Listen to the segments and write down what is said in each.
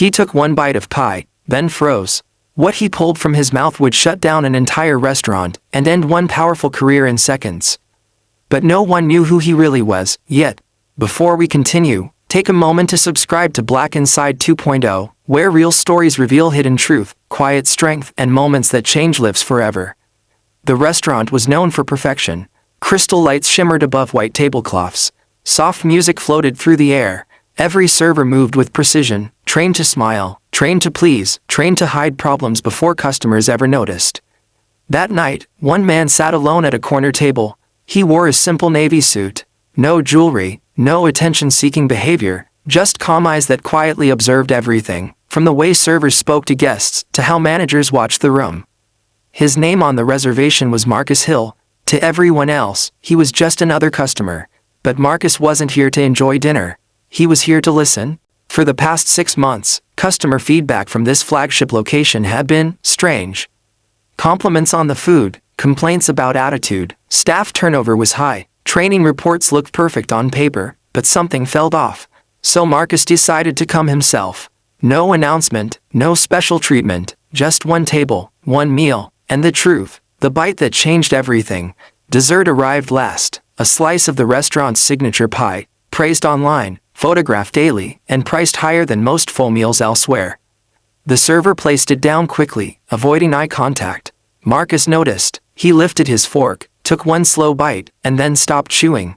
He took one bite of pie, then froze. What he pulled from his mouth would shut down an entire restaurant and end one powerful career in seconds. But no one knew who he really was, yet. Before we continue, take a moment to subscribe to Black Inside 2.0, where real stories reveal hidden truth, quiet strength, and moments that change lives forever. The restaurant was known for perfection. Crystal lights shimmered above white tablecloths. Soft music floated through the air. Every server moved with precision, trained to smile, trained to please, trained to hide problems before customers ever noticed. That night, one man sat alone at a corner table. He wore a simple navy suit. No jewelry, no attention-seeking behavior, just calm eyes that quietly observed everything, from the way servers spoke to guests to how managers watched the room. His name on the reservation was Marcus Hill. To everyone else, he was just another customer. But Marcus wasn't here to enjoy dinner. He was here to listen. For the past 6 months, customer feedback from this flagship location had been strange. Compliments on the food, complaints about attitude, staff turnover was high, training reports looked perfect on paper, but something felt off. So Marcus decided to come himself. No announcement, no special treatment, just one table, one meal, and the truth, the bite that changed everything. Dessert arrived last, a slice of the restaurant's signature pie, praised online, photographed daily, and priced higher than most full meals elsewhere. The server placed it down quickly, avoiding eye contact. Marcus noticed. He lifted his fork, took one slow bite, and then stopped chewing.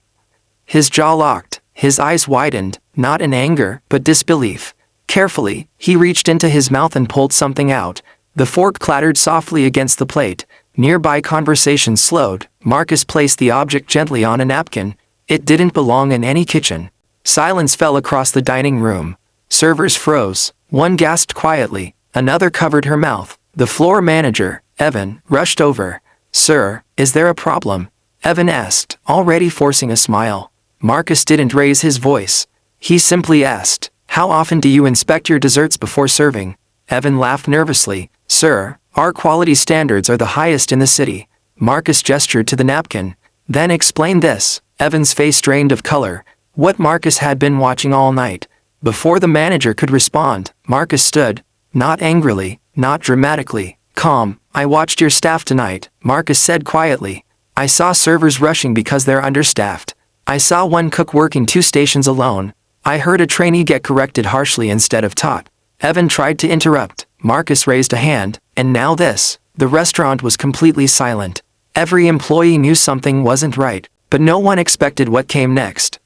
His jaw locked, his eyes widened, not in anger, but disbelief. Carefully, he reached into his mouth and pulled something out. The fork clattered softly against the plate. Nearby conversation slowed. Marcus placed the object gently on a napkin. It didn't belong in any kitchen. Silence fell across the dining room. Servers froze. One gasped quietly. Another covered her mouth. The floor manager, Evan, rushed over. "Sir, is there a problem?" Evan asked, already forcing a smile. Marcus didn't raise his voice. He simply asked, "How often do you inspect your desserts before serving?" Evan laughed nervously. "Sir, our quality standards are the highest in the city." Marcus gestured to the napkin. "Then explain this." Evan's face drained of color. What Marcus had been watching all night. Before the manager could respond, Marcus stood. Not angrily, not dramatically, calm. "I watched your staff tonight," Marcus said quietly. "I saw servers rushing because they're understaffed. I saw one cook working 2 stations alone. I heard a trainee get corrected harshly instead of taught." Evan tried to interrupt. Marcus raised a hand, and now this. The restaurant was completely silent. Every employee knew something wasn't right, but no one expected what came next.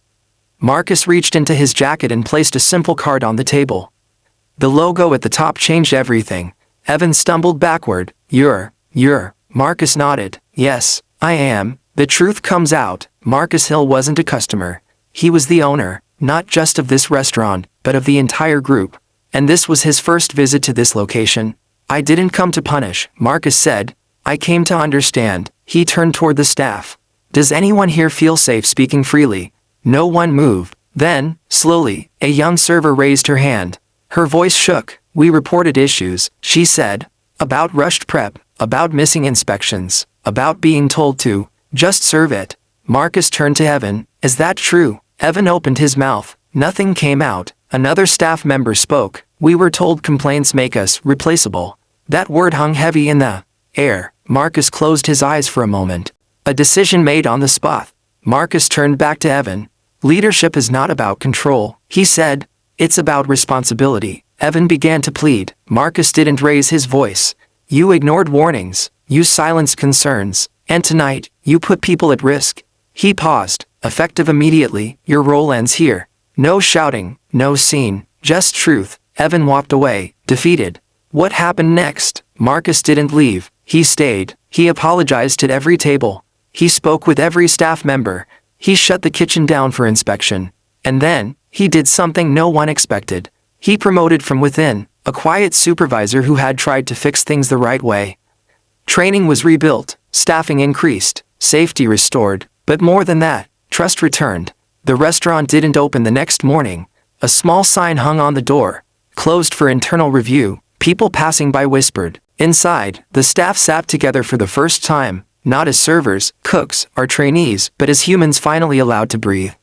Marcus reached into his jacket and placed a simple card on the table. The logo at the top changed everything. Evan stumbled backward. You're. Marcus nodded. "Yes, I am." The truth comes out. Marcus Hill wasn't a customer. He was the owner, not just of this restaurant, but of the entire group. And this was his first visit to this location. "I didn't come to punish," Marcus said. "I came to understand." He turned toward the staff. "Does anyone here feel safe speaking freely?" No one moved. Then, slowly, a young server raised her hand. Her voice shook. "We reported issues," she said. "About rushed prep, about missing inspections, about being told to just serve it." Marcus turned to Evan. "Is that true?" Evan opened his mouth. Nothing came out. Another staff member spoke. "We were told complaints make us replaceable." That word hung heavy in the air. Marcus closed his eyes for a moment. A decision made on the spot. Marcus turned back to Evan. "Leadership is not about control," he said. "It's about responsibility." Evan began to plead. Marcus didn't raise his voice. "You ignored warnings. You silenced concerns. And tonight, you put people at risk." He paused. "Effective immediately, your role ends here." No shouting, no scene, just truth. Evan walked away, defeated. What happened next? Marcus didn't leave. He stayed. He apologized at every table. He spoke with every staff member. He shut the kitchen down for inspection. And then, he did something no one expected. He promoted from within, a quiet supervisor who had tried to fix things the right way. Training was rebuilt, staffing increased, safety restored, but more than that, trust returned. The restaurant didn't open the next morning. A small sign hung on the door, closed for internal review. People passing by whispered. Inside, the staff sat together for the first time, not as servers, cooks, or trainees, but as humans finally allowed to breathe.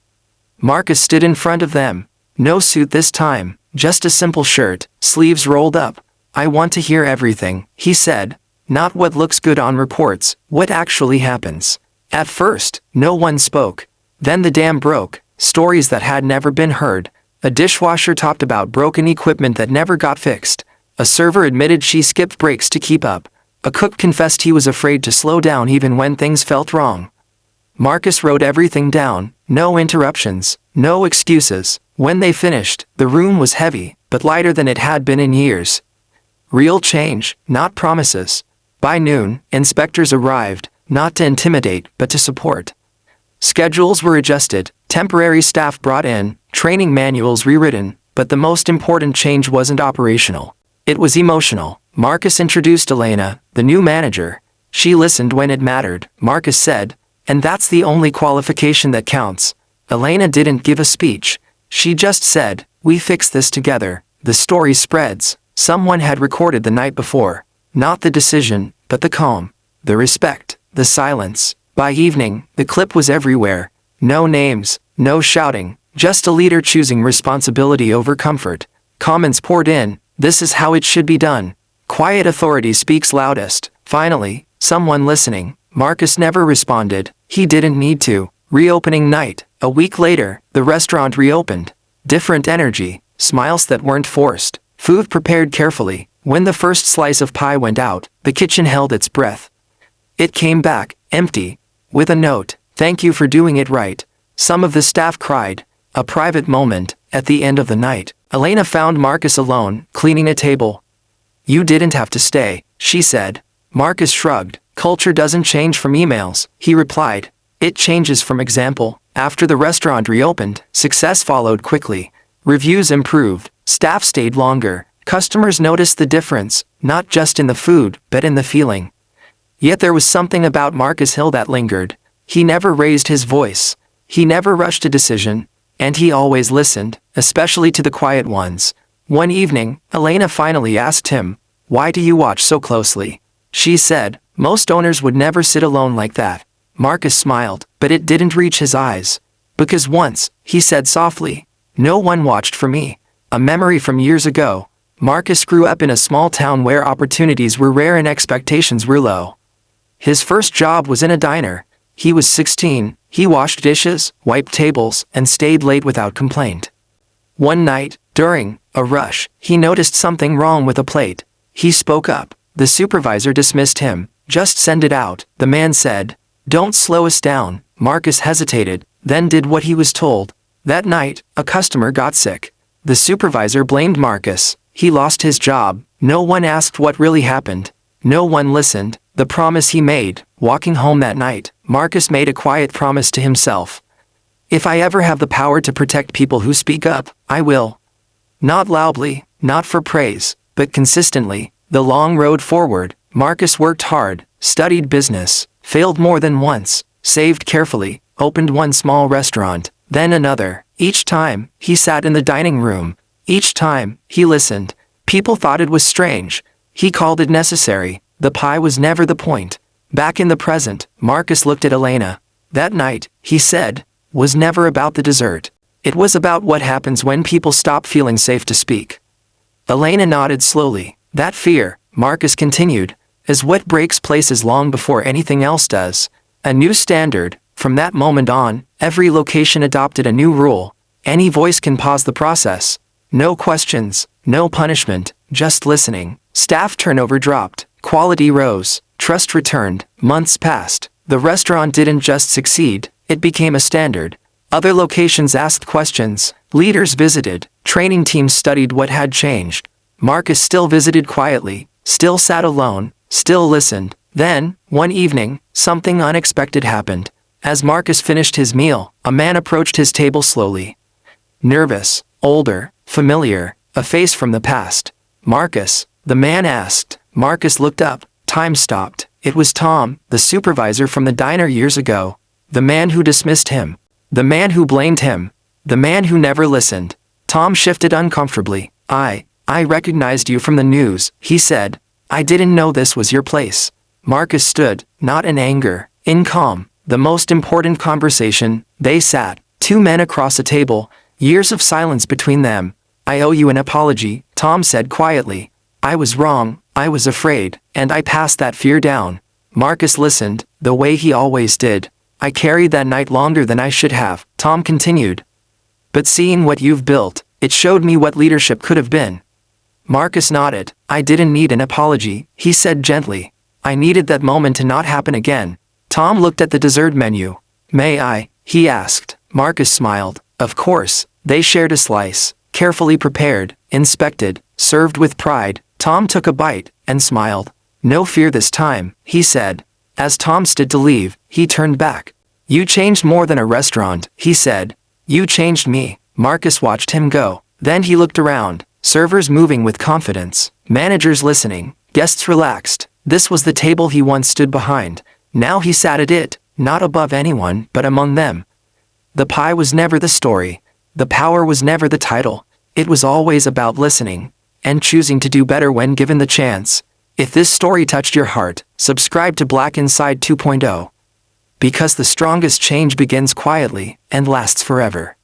Marcus stood in front of them. No suit this time, Just a simple shirt, sleeves rolled up. I want to hear everything, he said. Not what looks good on reports, what actually happens. At first, no one spoke. Then the dam broke, stories that had never been heard. A dishwasher talked about broken equipment that never got fixed. A server admitted she skipped breaks to keep up. A cook confessed he was afraid to slow down even when things felt wrong. Marcus wrote everything down, no interruptions, no excuses. When they finished, the room was heavy, but lighter than it had been in years. Real change, not promises. By noon, inspectors arrived, not to intimidate, but to support. Schedules were adjusted, temporary staff brought in, training manuals rewritten, but the most important change wasn't operational. It was emotional. Marcus introduced Elena, the new manager. She listened when it mattered, Marcus said, and that's the only qualification that counts. Elena didn't give a speech. She just said, "We fix this together." The story spreads. Someone had recorded the night before. Not the decision, but the calm, the respect, the silence. By evening, the clip was everywhere. No names, no shouting, just a leader choosing responsibility over comfort. Comments poured in. This is how it should be done. Quiet authority speaks loudest. Finally, someone listening. Marcus never responded. He didn't need to. Reopening night. A week later, the restaurant reopened. Different energy, smiles that weren't forced. Food prepared carefully. When the first slice of pie went out, the kitchen held its breath. It came back, empty, with a note, "Thank you for doing it right." Some of the staff cried. A private moment. At the end of the night, Elena found Marcus alone, cleaning a table. "You didn't have to stay," she said. Marcus shrugged. "Culture doesn't change from emails," he replied. "It changes from example." After the restaurant reopened, success followed quickly. Reviews improved, staff stayed longer, customers noticed the difference, not just in the food, but in the feeling. Yet there was something about Marcus Hill that lingered. He never raised his voice. He never rushed a decision. And he always listened, especially to the quiet ones. One evening, Elena finally asked him, "Why do you watch so closely?" She said, "Most owners would never sit alone like that." Marcus smiled, but it didn't reach his eyes. "Because once," he said softly, "no one watched for me." A memory from years ago. Marcus grew up in a small town where opportunities were rare and expectations were low. His first job was in a diner. He was 16, he washed dishes, wiped tables, and stayed late without complaint. One night, during a rush, he noticed something wrong with a plate. He spoke up. The supervisor dismissed him. "Just send it out," the man said. "Don't slow us down." Marcus hesitated, then did what he was told. That night, a customer got sick. The supervisor blamed Marcus. He lost his job. No one asked what really happened. No one listened. The promise he made, walking home that night, Marcus made a quiet promise to himself. "If I ever have the power to protect people who speak up, I will." Not loudly, not for praise, but consistently. The long road forward, Marcus worked hard, studied business, failed more than once, saved carefully, opened one small restaurant, then another. Each time, he sat in the dining room. Each time, he listened. People thought it was strange. He called it necessary. The pie was never the point. Back in the present, Marcus looked at Elena. That night, he said, was never about the dessert. It was about what happens when people stop feeling safe to speak. Elena nodded slowly. That fear, Marcus continued, is what breaks places long before anything else does. A new standard. From that moment on, every location adopted a new rule. Any voice can pause the process. No questions, no punishment, just listening. Staff turnover dropped. Quality rose. Trust returned. Months passed. The restaurant didn't just succeed, it became a standard. Other locations asked questions. Leaders visited. Training teams studied what had changed. Marcus still visited quietly, still sat alone, still listened. Then, one evening, something unexpected happened. As Marcus finished his meal, a man approached his table slowly. Nervous, older, familiar, a face from the past. "Marcus?" the man asked. Marcus looked up. Time stopped. It was Tom, the supervisor from the diner years ago. The man who dismissed him. The man who blamed him. The man who never listened. Tom shifted uncomfortably. I recognized you from the news," he said. "I didn't know this was your place." Marcus stood, not in anger, in calm. The most important conversation. They sat, two men across a table, years of silence between them. I owe you an apology, Tom said quietly. I was wrong, I was afraid, and I passed that fear down. Marcus listened, the way he always did. I carried that night longer than I should have, Tom continued. But seeing what you've built, it showed me what leadership could have been. Marcus nodded. I didn't need an apology, he said gently. I needed that moment to not happen again. Tom looked at the dessert menu. May I? He asked. Marcus smiled. Of course. They shared a slice, carefully prepared, inspected, served with pride. Tom took a bite, and smiled. No fear this time, he said. As Tom stood to leave, he turned back. You changed more than a restaurant, he said. You changed me. Marcus watched him go. Then he looked around, servers moving with confidence, managers listening, guests relaxed. This was the table he once stood behind. Now he sat at it, not above anyone, but among them. The pie was never the story. The power was never the title. It was always about listening, and choosing to do better when given the chance. If this story touched your heart, subscribe to Black Inside 2.0. Because the strongest change begins quietly, and lasts forever.